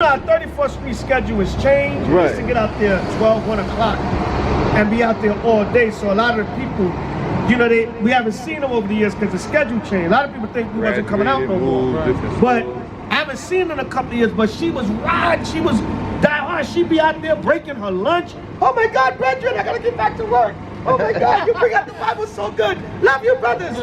Our 34th Street schedule has changed. We used to get out there 12, 1 o'clock and be out there all day. So a lot of the people, you know, we haven't seen them over the years because the schedule changed. A lot of people think we wasn't coming out no more. But I haven't seen her in a couple of years, but she was riding, she was die hard. She'd be out there breaking her lunch. Oh my God, brethren, I gotta get back to work. Oh my God, you bring out the Bible so good. Love you, brothers.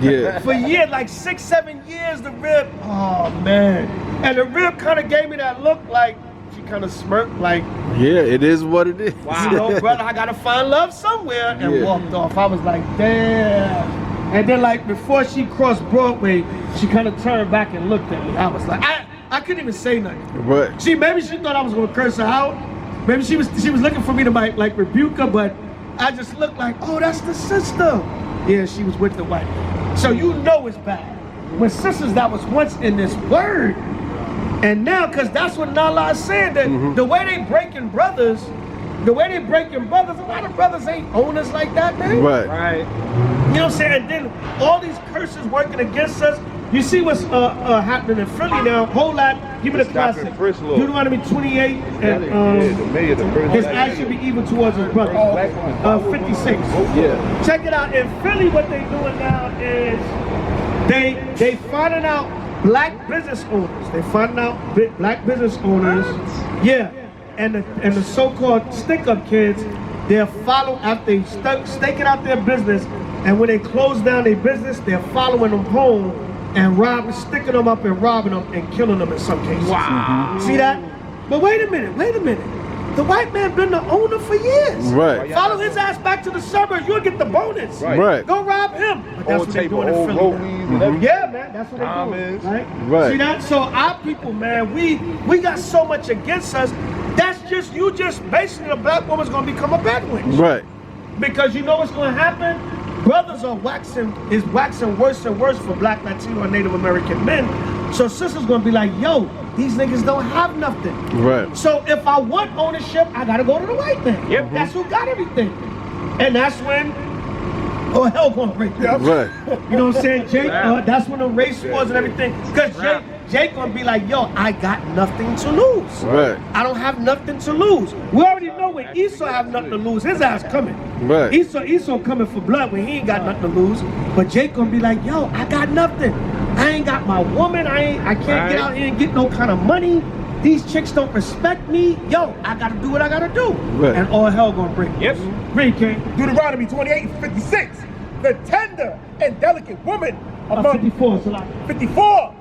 Yeah. For years, like 6, 7 years, the rib, oh man. And the rib kind of gave me that look like, she kind of smirked like, yeah, it is what it is. wow, you know, brother, I gotta find love somewhere, and walked off. I was like, damn. And then like before she crossed Broadway, she kind of turned back and looked at me. I was like, I couldn't even say nothing. Right. Maybe she thought I was gonna curse her out. Maybe she was looking for me to like rebuke her, but I just looked like, oh, that's the sister. Yeah, she was with the white man. So you know it's bad. When sisters that was once in this word, and now, because that's what Nala is saying, that the way they breaking brothers, a lot of brothers ain't owners like that, man. Right. Right. You know what I'm saying? And then all these curses working against us. You see what's happening in Philly now? Whole lot. Give me the classic. Deuteronomy 28 and his acts should be evil towards his brother. 56. Yeah. Check it out. In Philly, what they doing now is they finding out black business owners. They finding out black business owners. Yeah. And the so-called stick-up kids, they're following after they staking out their business, and when they close down their business, they're following them home and sticking them up and robbing them and killing them in some cases. Wow. See that? But wait a minute. The white man been the owner for years. Right. Follow his ass back to the suburbs, you'll get the bonus. Right. Go rob him. But that's what they're doing in Philly. Yeah, man, that's what they're doing. Right? See that? So our people, man, we got so much against us. That's you just basically a black woman's gonna become a bad witch. Right. Because you know what's gonna happen? Brothers are waxing worse and worse for black, Latino, and Native American men. So sisters gonna be like, yo, these niggas don't have nothing. Right. So if I want ownership, I gotta go to the white man. Yep. That's who got everything. And that's when hell gonna break down. Right. You know what I'm saying, Jake? That's when the race wars and everything. Because Jake gonna be like, yo, I got nothing to lose. Right. I don't have nothing to lose. We already know when Esau have nothing to lose, his ass coming. Right. Esau coming for blood when he ain't got nothing to lose. But Jake gonna be like, yo, I got nothing. I ain't got my woman. I can't get out here and get no kind of money. These chicks don't respect me. Yo, I gotta do what I gotta do. Right. And all hell gonna break. Yep. Read, King. Deuteronomy 28 and 56. The tender and delicate woman among 54.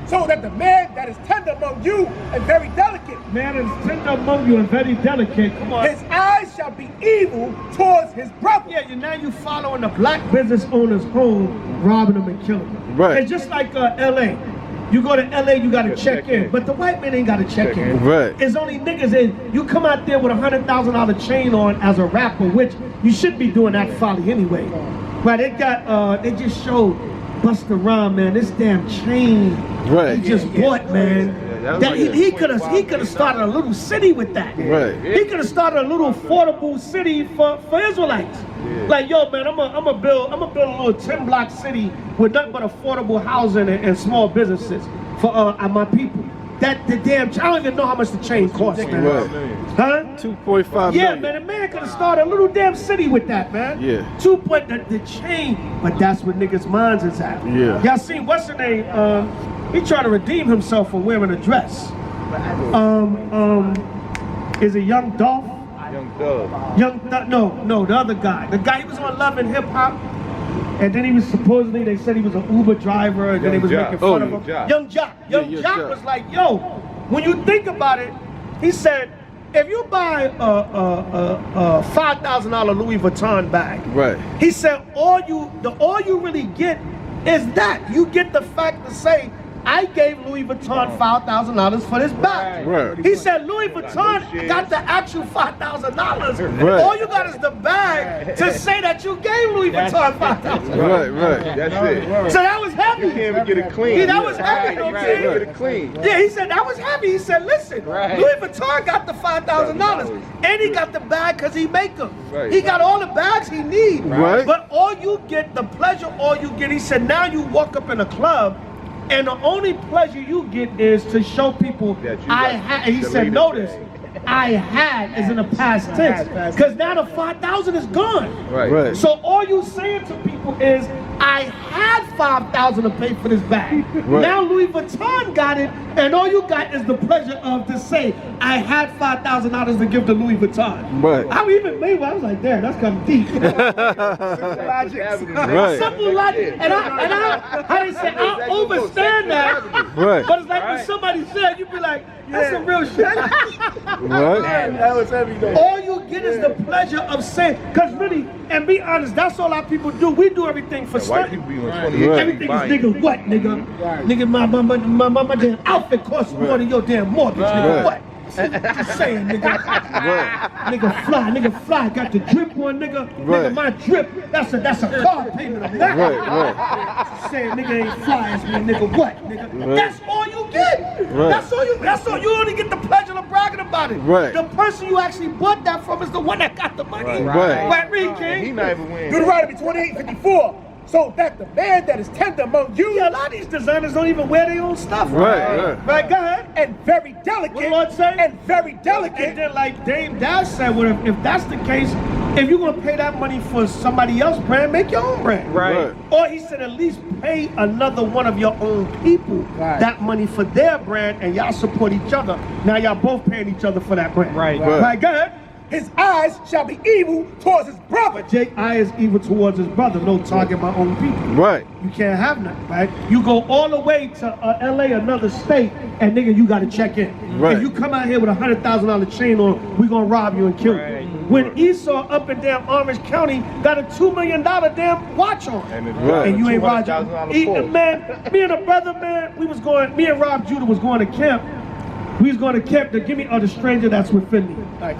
So that the man that is tender among you and very delicate. Man is tender among you and very delicate. Come on. His eyes shall be evil towards his brother. Yeah, now you following the black business owners home, robbing them and killing them. Right. It's just like LA. You go to LA, you gotta check in. But the white man ain't gotta check in. Right. It's only niggas in. You come out there with a $100,000 chain on as a rapper, which you should be doing that folly anyway. But they just showed Busta Rhymes, man, this damn chain he just bought, man. That he could have started a little city with that. Right. He could have started a little affordable city for Israelites. Like, yo, man, I'm gonna build a little 10-block city with nothing but affordable housing and small businesses for my people. The damn, I don't even know how much the chain costs, man. Right. Huh? 2.5 Yeah, million. man, a man could have started a little damn city with that, man. Yeah. The chain, but that's what niggas' minds is at. Yeah. Y'all seen, what's her name? He trying to redeem himself for wearing a dress. Is it Young Dolph? Young Thug. No, the other guy. The guy, he was on Love and Hip Hop. And then he was supposedly, they said he was an Uber driver, and then they was making fun of him. Young Jock. Young Jock was like, yo, when you think about it, he said, if you buy a $5,000 Louis Vuitton bag, right? He said all you really get is that. You get the fact to say, I gave Louis Vuitton $5,000 for this bag. Right. He said Louis Vuitton got the actual $5,000. Right. All you got is the bag to say that you gave Louis Vuitton $5,000. Right. That's it. So that was heavy. You can't even get it clean. Yeah, that was heavy. You know what I'm saying? Get it clean. Yeah, he said that was heavy. He said, listen, Louis Vuitton got the $5,000, and he got the bag because he make them. He got all the bags he need. Right. But all you get, the pleasure, all you get. He said, now you walk up in a club. And the only pleasure you get is to show people That you I got had. And he the said, latest notice, thing. I had is in the past tense. Because now the 5,000 is gone. Right. So all you saying to people is, I had 5,000 to pay for this bag. Right. Now Louis Vuitton got it, and all you got is the pleasure of to say, I had $5,000 to give to Louis Vuitton. Right. I even made one. I was like, damn, that's kind of deep. Right. Simple logic. And I how they say, I understand that. Right. But it's like when somebody said, you'd be like, that's some real shit. Right. That was heavy though. All you get is the pleasure of saying, because really, and be honest, that's all our people do. We do everything for White study. people be on 28. Right. Everything is nigga what, nigga? Nigga, my damn outfit costs more than your damn mortgage, nigga. Right. What? Just saying, nigga. Nigga fly, got the drip on, nigga. Right. Nigga, my drip, that's a car payment on that. Right. Saying nigga ain't fly as me, nigga. What, nigga? Right. That's all you get. Right. That's all you only get the pleasure of bragging about it. Right. The person you actually bought that from is the one that got the money. Right. Right, Reed He King? not even winning. Deuteronomy 28:54. So that the man that is tender among you Yeah, a lot of these designers don't even wear their own stuff. Right. Right, go ahead. and very delicate, What the Lord say? and very And delicate, then like Dame Dash said, well, if that's the case, if you're gonna pay that money for somebody else's brand, make your own brand. Right. Or he said at least pay another one of your own people that money for their brand and y'all support each other. Now y'all both paying each other for that brand. Right. Right, go ahead. his eyes shall be evil towards his brother. But Jake I is evil towards his brother. No target my own people. Right. You can't have nothing, right? You go all the way to LA, another state, and nigga, you gotta check in. Right. If you come out here with $100,000 chain on, we gonna rob you and kill you. When Esau up in damn Orange County got a $2 million damn watch on, And it's Right. and you ain't Roger. $200,000 Porsche. Man, me and a brother, man, me and Rob Judah was going to camp. We was going to camp to give me the stranger that's within me.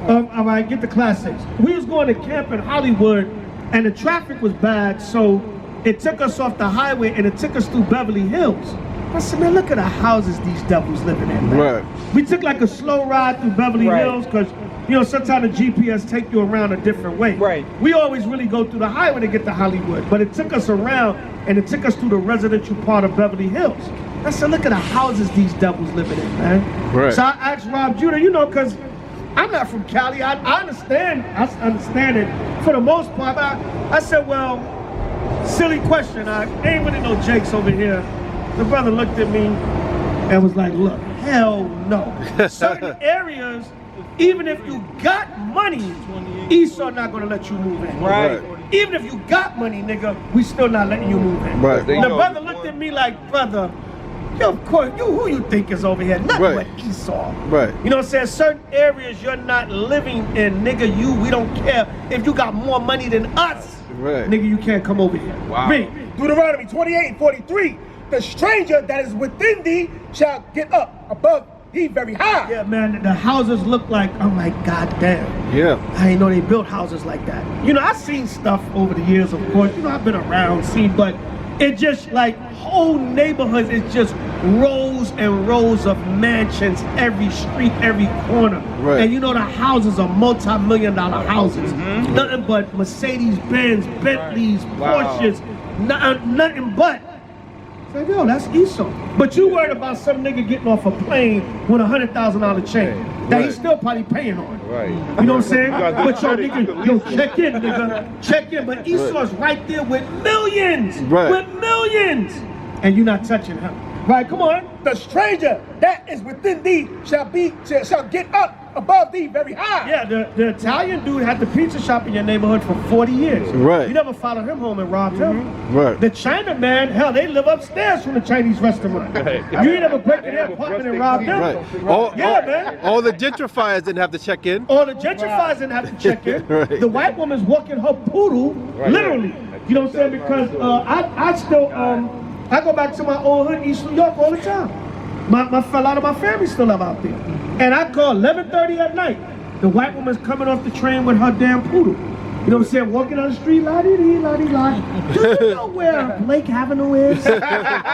All right, get the classics. We was going to camp in Hollywood, and the traffic was bad, so it took us off the highway and it took us through Beverly Hills. I said, man, look at the houses these devils living in, man. Right. We took like a slow ride through Beverly Hills because, you know, sometimes the GPS take you around a different way. Right. We always really go through the highway to get to Hollywood, but it took us around and it took us through the residential part of Beverly Hills. I said, look at the houses these devils living in, man. Right. So I asked Rob Judah, you know, because I'm not from Cali. I understand it for the most part. But I said, well, silly question. I ain't really no Jakes over here. The brother looked at me and was like, look, hell no. Certain areas, even if you got money, Esau not gonna let you move in. Right. Even if you got money, nigga, we still not letting you move in. Right. They The know brother the looked one- at me like, brother, yo, of course, who you think is over here? Nothing Right. but Esau. Right. You know what I'm saying? Certain areas you're not living in, nigga, we don't care. If you got more money than us, Right. nigga, you can't come over here. Wow. Read. Deuteronomy 28:43. The stranger that is within thee shall get up above thee very high. Yeah, man, the houses look like, I'm like, goddamn. Yeah. I didn't know they built houses like that. You know, I've seen stuff over the years, of course. You know, I've been around, seen, but it just like whole neighborhoods, it's just rows and rows of mansions, every street, every corner. Right. And you know, the houses are multi-million-dollar houses. Nothing but Mercedes-Benz, Bentleys, Wow. Porsches, nothing but. It's like, yo, that's Esau. But you worried about some nigga getting off a plane with a $100,000 chain that he's Right. still probably paying on. Right. You know what I'm saying? You gotta do But yo, credit, you nigga, can yo, lease it. check in, nigga. Check in. But Esau's right there with millions. Right. With millions. And you're not touching him. Right, come on. The stranger that is within thee shall get up above thee very high. Yeah, the Italian dude had the pizza shop in your neighborhood for 40 years. Right. You never followed him home and robbed him. Right. The China man, hell, they live upstairs from the Chinese restaurant. You ain't never break in their apartment and robbed them. Right. All, Yeah, man. all the gentrifiers didn't have to check in. All the gentrifiers didn't have to check in. Right. The white woman's walking her poodle, literally. You know what I'm saying? Because I still, I go back to my old hood, East New York, all the time. A lot of my family still live out there. And I call 11:30 at night. The white woman's coming off the train with her damn poodle. You know what I'm saying? Walking down the street, la-dee-dee, la-dee-la. Do you know where Lake Avenue is?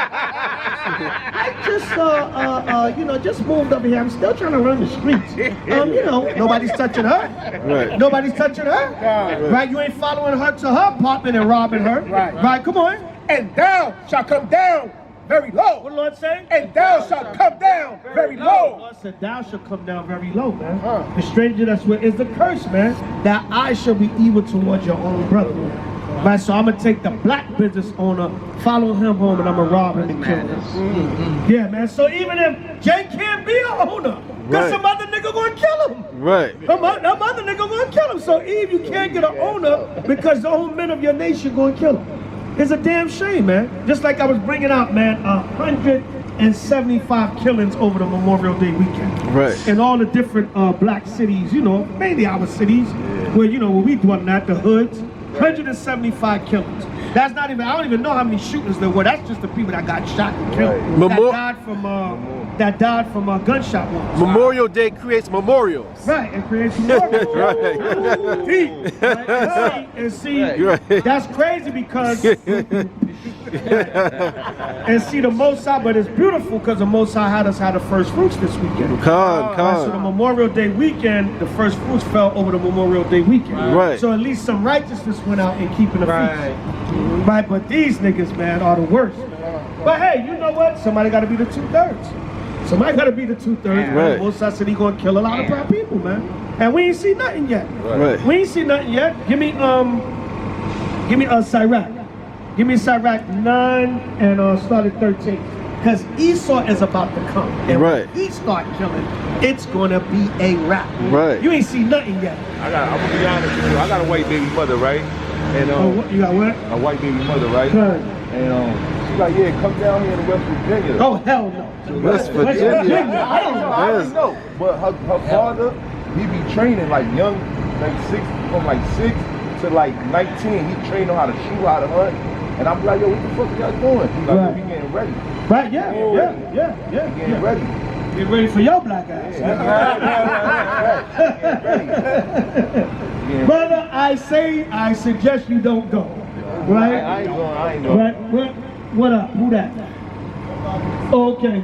I just, you know, just moved over here. I'm still trying to run the streets. You know, nobody's touching her. Right. Nobody's touching her. Right? You ain't following her to her apartment and robbing her. Right. Right, come on. And thou shalt come down very low. What the Lord say? And thou shalt come down very The low. Lord said, thou shalt come down very low, man. The stranger that's with is the curse, man. That I shall be evil towards your own brother. Right, so I'm gonna take the black business owner, follow him home, and I'm gonna rob him and kill him. Yeah, man. So even if Jay can't be an owner, because some other nigga gonna kill him. Right. Some other nigga gonna kill him. So Eve, you can't get an owner because the old men of your nation gonna kill him. It's a damn shame, man. Just like I was bringing out, man, 175 killings over the Memorial Day weekend. Right. In all the different black cities, you know, mainly our cities, where, you know, where we dwelling at, the hoods. 175 killings. That's not even, I don't even know how many shooters there were. That's just the people that got shot and killed. That died from gunshot wounds. Memorial Day creates memorials. Right, it creates memorials. Right. And see, that's crazy because and see the Most High, but it's beautiful because the Most High had us have the first fruits this weekend. So the Memorial Day weekend, the first fruits fell over the Memorial Day weekend. Right. So at least some righteousness went out in keeping the feast. Right, but these niggas, man, are the worst. But hey, you know what? Somebody got to be the 2/3. Somebody got to be the 2/3. Right. Most High said he gonna kill a lot of black people, man. And we ain't see nothing yet. Right. We ain't see nothing yet. Give me Sirach. Give me Sirach 9 and start at 13. Because Esau is about to come. And when he start killing, it's gonna be a wrap. Right. You ain't see nothing yet. I'm gonna be honest with you. I got a white baby mother, right? And You got what? a white baby mother, right? Good. And she's like, yeah, come down here to West Virginia. Oh hell no. West Virginia. I don't know. But her father, he be training like young, like from 6 to like 19. He trained them how to shoot, how to hunt. And I'm like, yo, what the fuck y'all doing? He's like, yo, we getting ready. Right, yeah. Getting ready. Get ready for your black ass. Brother, I suggest you don't go. Right? I ain't going. Right? What up? Who that? Oh, okay.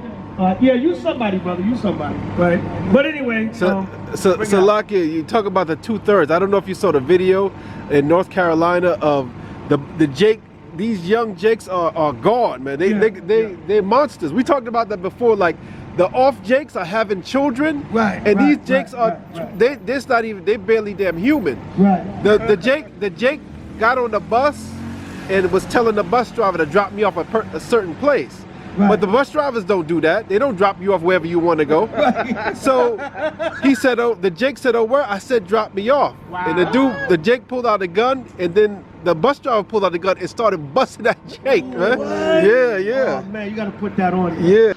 Yeah, you somebody, brother. You somebody. Right? But anyway. So Lakia, you talk about the 2/3. I don't know if you saw the video in North Carolina of the Jake. These young Jakes are gone, man. They're monsters. We talked about that before. Like the off Jakes are having children, and these Jakes they're not even. They're barely damn human. Right. The Jake got on the bus and was telling the bus driver to drop me off at a certain place. Right. But the bus drivers don't do that. They don't drop you off wherever you want to go. So he said, "Oh," the Jake said, "Oh, where?" I said, "Drop me off." Wow. And the Jake pulled out a gun, and then the bus driver pulled out the gun and started busting that Jake, man. What? Yeah. Oh man, you gotta put that on. Yeah.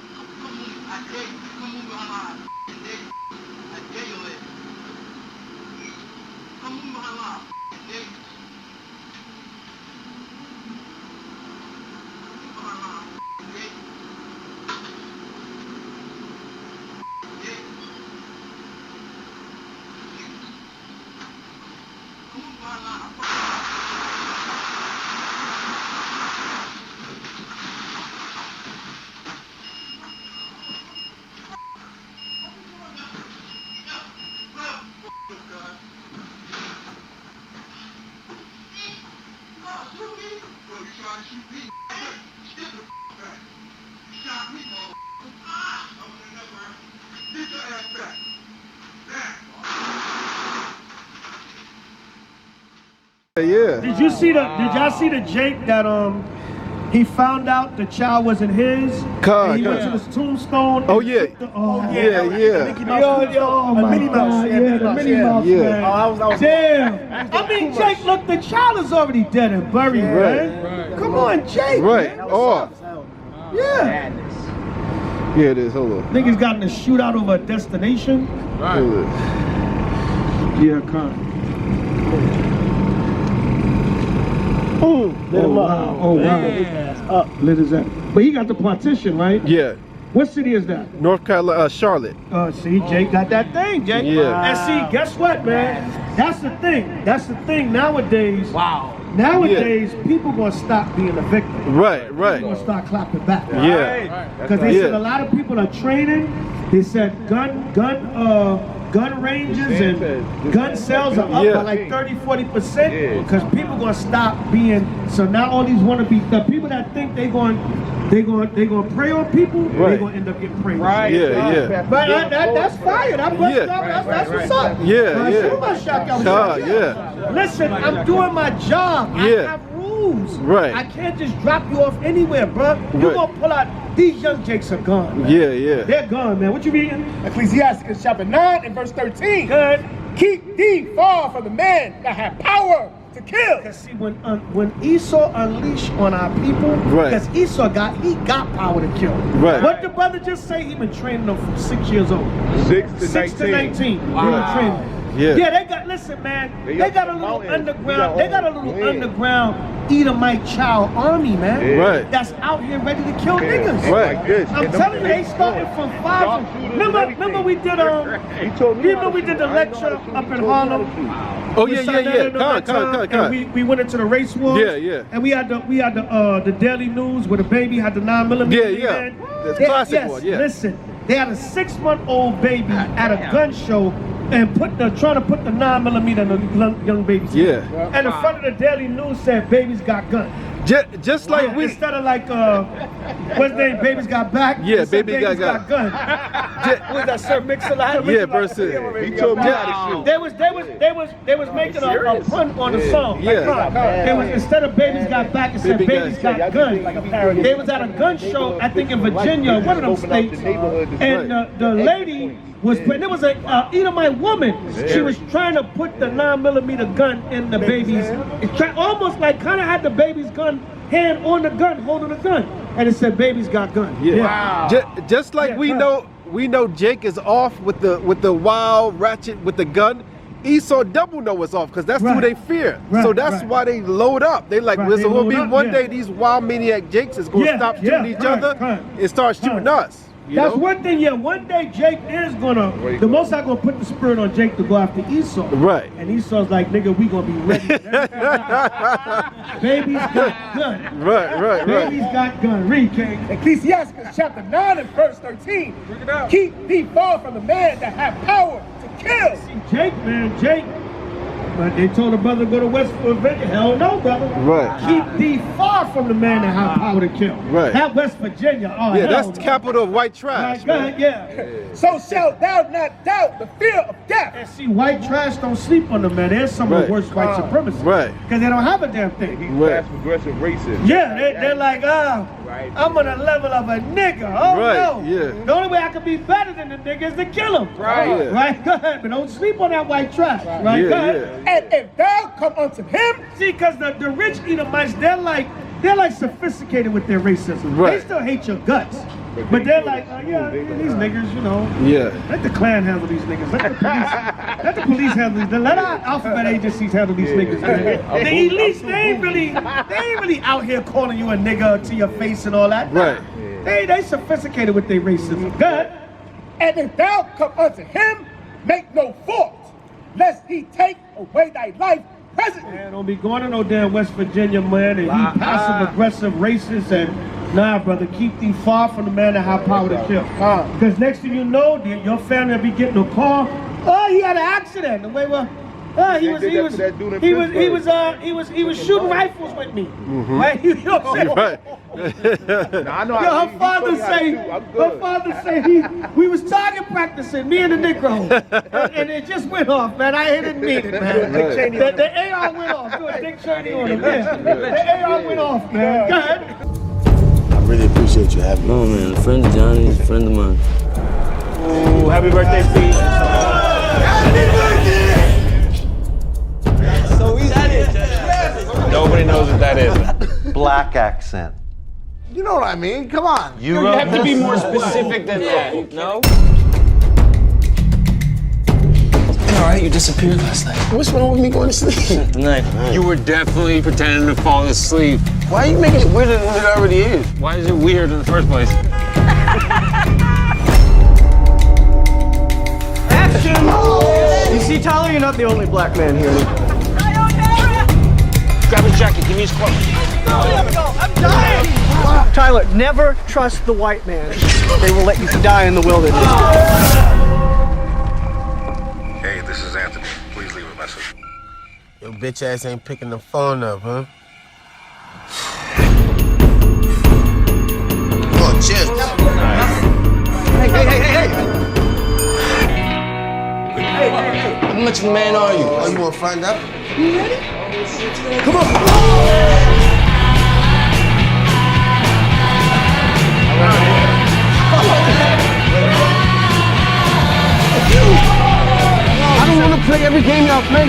Yeah. Did y'all see the Jake that he found out the child wasn't his? And he went to this tombstone. Oh yeah. Yeah. Mickey Mouse. Oh my Minnie Mouse. God. Yeah, Yeah, the Minnie Mouse. Yeah. Man. I was Damn. I mean, Jake, look, the child is already dead and buried, man. Come on, Jake. Right. Man. Oh. Yeah. Yeah, it is. Hold on. Niggas got in a shootout over a destination. Hold on. Yeah, come. Oh wow! Oh wow! Lit as that. But he got the partition, right? Yeah. What city is that? North Carolina, Charlotte. See, Jake got that thing, Jake. Yeah. And see, guess what, man? That's the thing. That's the thing nowadays. Wow. Nowadays, people gonna stop being a victim. Right. They're gonna start clapping back. Yeah. Because they said a lot of people are training They said gun ranges and gun sales are up by like 30-40% because people gonna stop being. So now all these the people that think they gonna prey on people, they gonna end up getting preyed on. Right. Yeah. But that's fire. That's what's up. Shoot my shotgun. Listen, I'm doing my job. I have rules. Right. I can't just drop you off anywhere, bro. You gonna pull out. These young jakes are gone, man. Yeah. They're gone, man. What you reading? Ecclesiastes chapter 9 and verse 13. Good. Keep thee far from the man that have power to kill. Because see, when Esau unleashed on our people, because Esau got power to kill. Right. What the brother just say? He been training them from 6 years old. 6 to 19. Wow. He been training them. Yeah, they got. Listen, man. They got a little underground. They got a little underground Edomite child army, man. Right. That's out here ready to kill niggas. Right. I'm telling you, they started from 5. Remember we did we did the lecture up in Harlem. Oh yeah. And we went into the race wars. Yeah. And we had the Daily News where the baby had the 9mm. Yeah. The classic one. Yeah. Listen, they had a 6-month-old baby at a gun show. And trying to put the 9mm in the young baby's head. And the front of the Daily News said, "Babies got guns." Just like we instead of like what's the name? Babies got back. Yeah, babies got guns. Was that Sir Mix-a-Lot? Yeah, versus. He told me how to shoot. They was making a pun on the song. Yeah. It was instead of babies got back, it said babies got guns. They was at a gun show, I think in Virginia, one of them states, and the lady was putting. There was a Edomite woman. She was trying to put the 9mm gun in the baby's. Almost like kind of had the baby's gun hand on the gun, holding the gun, and it said "Baby's got gun." Yeah. Wow. Just like we know Jake is off with the wild ratchet with the gun. Esau double know it's off because that's who they fear. So that's why they load up. They like, there's gonna be one day these wild maniac Jakes is gonna stop shooting each other and start shooting us. That's one thing, one day Jake is gonna, the Most High gonna put the spirit on Jake to go after Esau. Right. And Esau's like, nigga, we gonna be ready. Baby's got gun. Right. Baby's got gun. Read, King. Ecclesiastes chapter 9 and verse 13. Keep thee far from the man that have power to kill. See, Jake, but they told the brother to go to West Virginia. Hell no, brother. Right. Keep thee far from the man that have power to kill. Right. Not West Virginia. Oh, yeah, that's the capital of white trash. So shalt thou not doubt the fear of death. And see, white trash don't sleep on them, man. They're some of the worst white supremacists. Right. Because they don't have a damn thing. He's fast progressive racist. Yeah, they're like, I'm on the level of a nigga. Oh, no. Yeah. The only way I can be better than the nigga is to kill him. Right. Right? Go ahead. But don't sleep on that white trash. Right? Go ahead. And if thou come unto him, see, because the rich Edomites, they're like sophisticated with their racism. Right. They still hate your guts. But they're like, these niggas, let the Klan handle these niggas. Let the police handle these. Let our alphabet agencies handle these niggas, man. The elites, they ain't really out here calling you a nigga to your face and all that. Right. They sophisticated with their racism. Good. And if thou come unto him, make no fault, lest he take away thy life presently. Man, don't be going to no damn West Virginia, man, and he passive aggressive racist and nah, brother, keep thee far from the man that have power to kill. Because next thing you know, your family will be getting a call. Oh, he had an accident. The way he was shooting rifles with me. Right? You know what I'm saying? Right. Her father say we was target practicing, me and the Negro, and it just went off, man. I didn't mean it, man. The AR went off. Do a Dick Cheney on him, man. The AR went off, man. Go ahead. I really appreciate you having me. No, man. A friend of Johnny's a friend of mine. Ooh, happy birthday, Pete. Happy birthday! So easy. Nobody knows what that is. Black accent. You know what I mean? Come on. You have to be more specific than that. No? All right, you disappeared last night. What's wrong with me going to sleep? Tonight. You were definitely pretending to fall asleep. Why are you making it weirder than it already is? Why is it weird in the first place? Action! You see, Tyler, you're not the only black man here. Grab his jacket, give me his clothes. No, I'm Tyler, never trust the white man. They will let you die in the wilderness. Hey, this is Anthony. Please leave a message. Your bitch ass ain't picking the phone up, huh? Oh, cheers. Hey. How much of a man are you? Oh, you wanna find out? You ready? Come on. I don't want to play every game y'all play.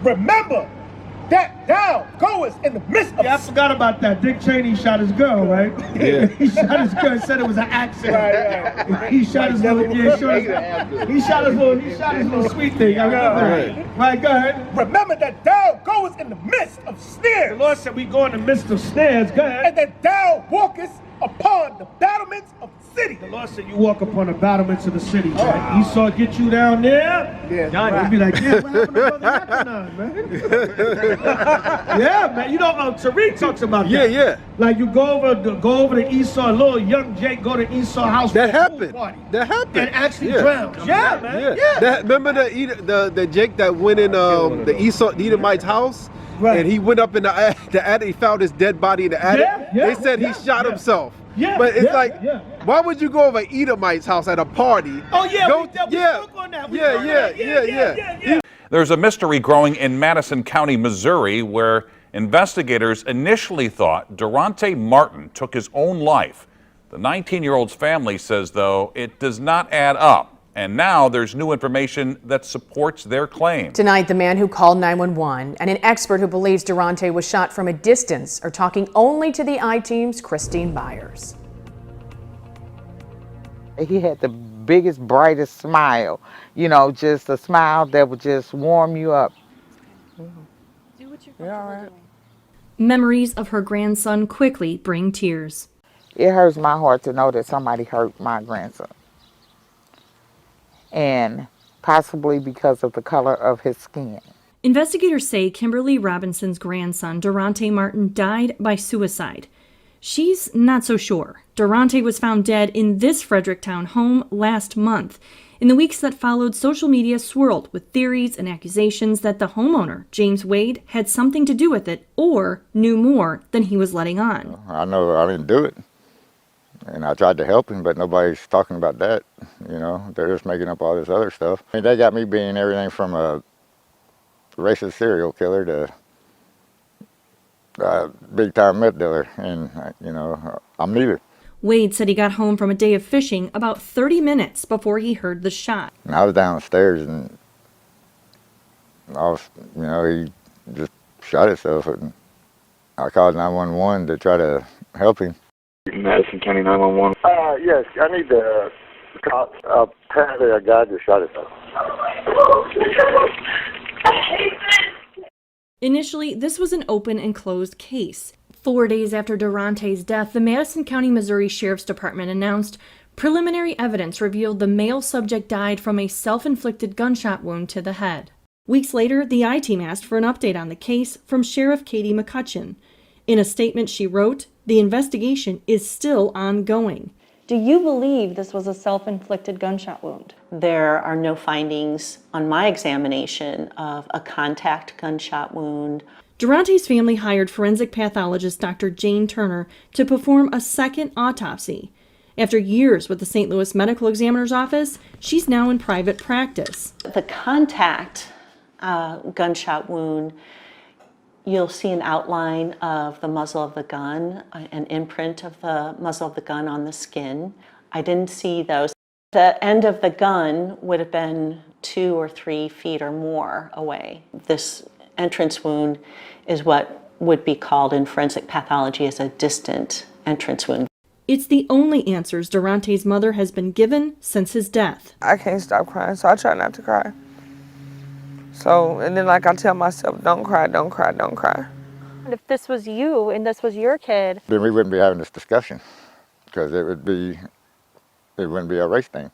Remember that thou goest in the midst of... Yeah, I forgot about that. Dick Cheney shot his girl, right? Yeah. He shot his girl, said it was an accident. Right. He shot his little, he shot his little sweet thing. I remember. Right, go ahead. Remember that thou goest in the midst of The snares, Lord said we go in the midst of snares. Go ahead. and that thou walkest upon the battlements of the city. The Lord said you walk upon the battlements of the city, man. Esau get you down there. Yeah, You'd be like, yeah, what happened to Brother Yakanan, man? Yeah, man. You know, Tariq talks about that. Yeah. Like you go over to Esau, little young Jake go to Esau house. That for a pool happened. party That happened. and actually drowned. Yeah, man. Yeah. That, remember the Jake that went in the Edomite's house? Right. And he went up in the attic, he found his dead body in the attic. They said he shot himself. Yeah, but it's yeah. why would you go over Edomite's house at a party? Oh yeah, go, we spoke on that. Yeah. There's a mystery growing in Madison County, Missouri, where investigators initially thought Durante Martin took his own life. The 19-year-old's family says, though, it does not add up. And now there's new information that supports their claim. Tonight, the man who called 911 and an expert who believes Durante was shot from a distance are talking only to the I-Team's Christine Byers. He had the biggest, brightest smile, you know, just a smile that would just warm you up. Do what you're comfortable doing. Memories of her grandson quickly bring tears. It hurts my heart to know that somebody hurt my grandson. And possibly because of the color of his skin. Investigators say Kimberly Robinson's grandson, Durante Martin, died by suicide. She's not so sure. Durante was found dead in this Fredericktown home last month. In the weeks that followed, social media swirled with theories and accusations that the homeowner, James Wade, had something to do with it or knew more than he was letting on. I know I didn't do it. And I tried to help him, but nobody's talking about that. You know, they're just making up all this other stuff. I mean, they got me being everything from a racist serial killer to a big-time meth dealer, and you know, I'm neither. Wade said he got home from a day of fishing about 30 minutes before he heard the shot. And I was downstairs, and he just shot himself, and I called 911 to try to help him. Madison County 911. Yes, I need the cops. Apparently a guy just shot himself. Initially, this was an open and closed case. 4 days after Durante's death, the Madison County, Missouri Sheriff's Department announced preliminary evidence revealed the male subject died from a self-inflicted gunshot wound to the head. Weeks later, the I-Team asked for an update on the case from Sheriff Katie McCutcheon. In a statement she wrote, the investigation is still ongoing. Do you believe this was a self-inflicted gunshot wound? There are no findings on my examination of a contact gunshot wound. Durante's family hired forensic pathologist Dr. Jane Turner to perform a second autopsy. After years with the St. Louis Medical Examiner's Office, she's now in private practice. The contact gunshot wound, you'll see an outline of the muzzle of the gun, an imprint of the muzzle of the gun on the skin. I didn't see those. The end of the gun would have been 2 or 3 feet or more away. This entrance wound is what would be called in forensic pathology as a distant entrance wound. It's the only answers Durante's mother has been given since his death. I can't stop crying, so I try not to cry. So, and then like I tell myself, don't cry, don't cry, don't cry. If this was you and this was your kid, Then we wouldn't be having this discussion because it wouldn't be a race thing.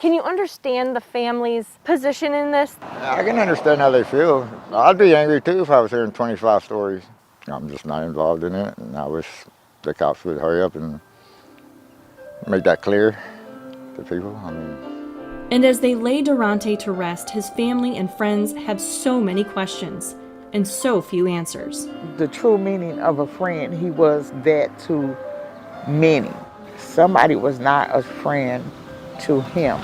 can you understand the family's position in this? I can understand how they feel. I'd be angry too if I was hearing 25 stories. I'm just not involved in it, and I wish the cops would hurry up and make that clear to people. I mean, And as they lay Durante to rest, his family and friends have so many questions and so few answers. The true meaning of a friend, he was that to many. Somebody was not a friend to him.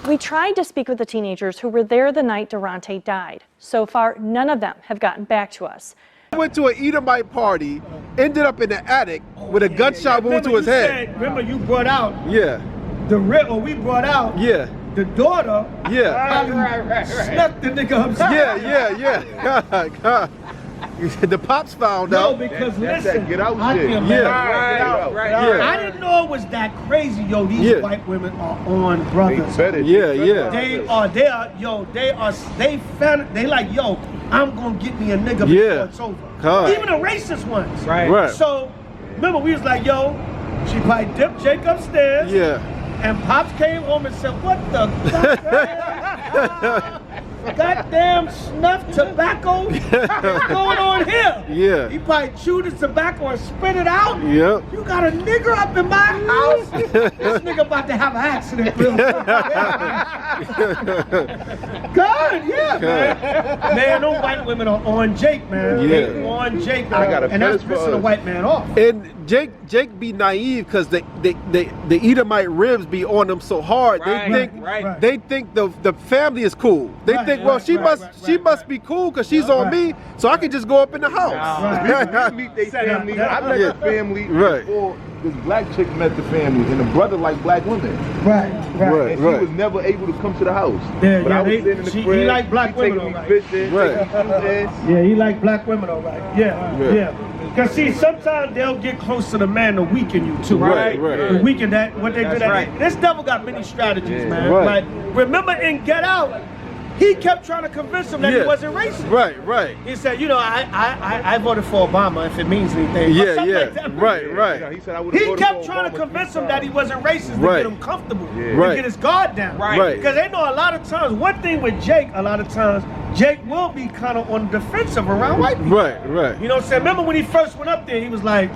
We tried to speak with the teenagers who were there the night Durante died. So far, none of them have gotten back to us. I went to an Edomite party, ended up in the attic with a gunshot wound to his head. Remember you brought out Yeah. we brought out Yeah. the daughter. Yeah. Right. Snuck the nigga upstairs. Yeah. God. The pops found out. No, because listen, Get out I shit. can Yeah. I didn't know it was that crazy, yo. These white women are on brothers. They like, yo, I'm gonna get me a nigga before it's over. God. Even the racist ones. Right. So remember, we was like, yo, she probably dipped Jake upstairs. Yeah. And Pops came home and said, what the goddamn snuff tobacco is going on here? Yeah. He probably chewed his tobacco and spit it out. Yep. You got a nigger up in my house? This nigga about to have an accident real quick. God, yeah, man. Man, those white women are on Jake, man. Yeah. They on Jake, I got a and that's fetish for pissing the us. white man off. And Jake be naive because the Edomite ribs be on them so hard. They think the family is cool. They think, well, she must be cool because she's on me, so I can just go up in the house. We meet their family. I met the family before this black chick met the family, and the brother liked black women. And she was never able to come to the house. Yeah, but I was sitting in the crib. he like black women, taking me all right. fishing, taking me shooting. Yeah, he like black women, all right. Yeah. Because see, sometimes they'll get close to the man to weaken you too. To weaken that, what they do that. This devil got many strategies, man. Like, remember in Get Out, he kept trying to convince him that he wasn't racist. Right. He said, you know, I voted for Obama if it means anything. Or something like that. Right. He said I He kept trying to convince him that he wasn't racist to get him comfortable, to get his guard down. Because they know a lot of times, one thing with Jake, a lot of times, Jake will be kind of on the defensive around white people. Right. You know what I'm saying? Remember when he first went up there, he was like,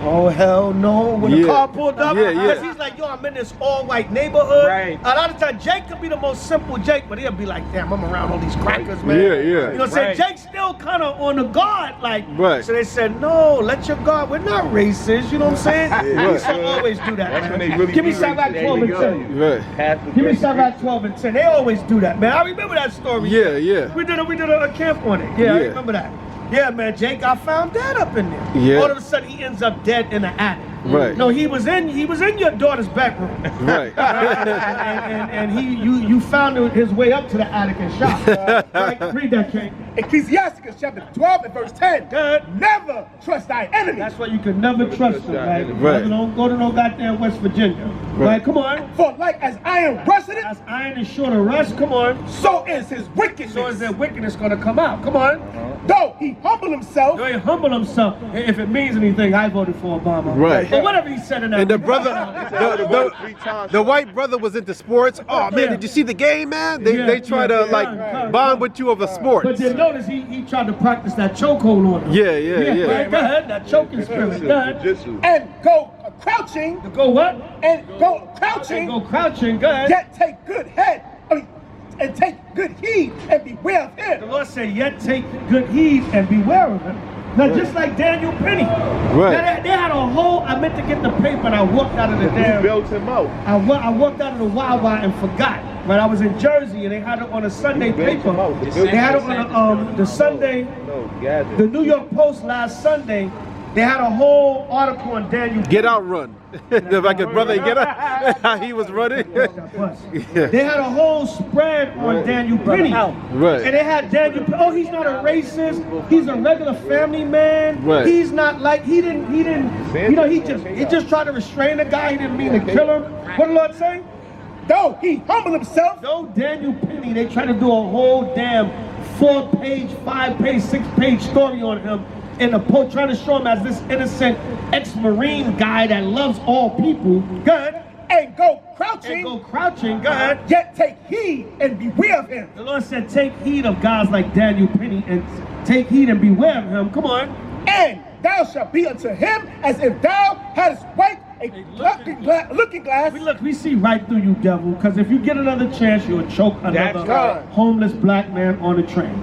oh, hell no. When the car pulled up, because he's like, yo, I'm in this all-white neighborhood. A lot of times, Jake could be the most simple Jake, but he'll be like, damn, I'm around all these crackers, man. Yeah. You know what I'm saying? Jake's still kind of on the guard, like, so they said, no, let your guard, we're not racist, you know what I'm saying? He used to always do that, That's man. when they really Give me be Savac racist. 12 and 10. Give me Savac 12 and 10. They always do that, man. I remember that story. Yeah. We did a camp on it. Yeah, I remember that. Yeah, man, Jake got found dead up in there. Yeah. All of a sudden, he ends up dead in the attic. Right. No, he was in your daughter's bedroom. Right. and you found his way up to the attic and shot. Right? Read that, King. Ecclesiasticus chapter 12 and verse 10. Never trust thy enemy. That's why you can never trust them, right? Don't go to no goddamn West Virginia. Right, come on. For like as iron rusteth, as iron is sure to rust, come on. So is his wickedness. So is their wickedness gonna come out. Come on. Though he humble himself. Though he humble himself. If it means anything, I voted for Obama. Right. But whatever he said in that. And the brother, the white brother was into sports. Oh man, did you see the game, man? They try to like bond with you over sports. But then notice he tried to practice that chokehold on him. Yeah. Right, go ahead, that choking spirit. Go ahead. And go crouching. Go what? And go crouching. Go crouching. Go ahead. Yet take good head. And take good heed and beware of him. The Lord said, yet take good heed and beware of him. Now, just like Daniel Penny. Right. They had a whole, I meant to get the paper and I walked out of the damn. Built him out. I walked out of the Wawa and forgot. But I was in Jersey and they had it on a Sunday paper. They had it on the Sunday, the New York Post last Sunday. They had a whole article on Daniel. Get out, run. Like his brother ain't get her. How he was running. They had a whole spread on Daniel Penny. Right. And they had Daniel, oh, he's not a racist. He's a regular family man. Right. He's not like, he didn't, you know, he just tried to restrain the guy. He didn't mean to kill him. What did the Lord say? No, he humbled himself. No, Daniel Penny, they tried to do a whole damn 4-page, 5-page, 6-page story on him in the post, trying to show him as this innocent ex-Marine guy that loves all people. Good. And go crouching. Good. Yet take heed and beware of him. The Lord said, take heed of guys like Daniel Penny and take heed and beware of him. Come on. And thou shalt be unto him as if thou hadst wiped a looking glass. We see right through you, devil, because if you get another chance, you'll choke another homeless black man on the train.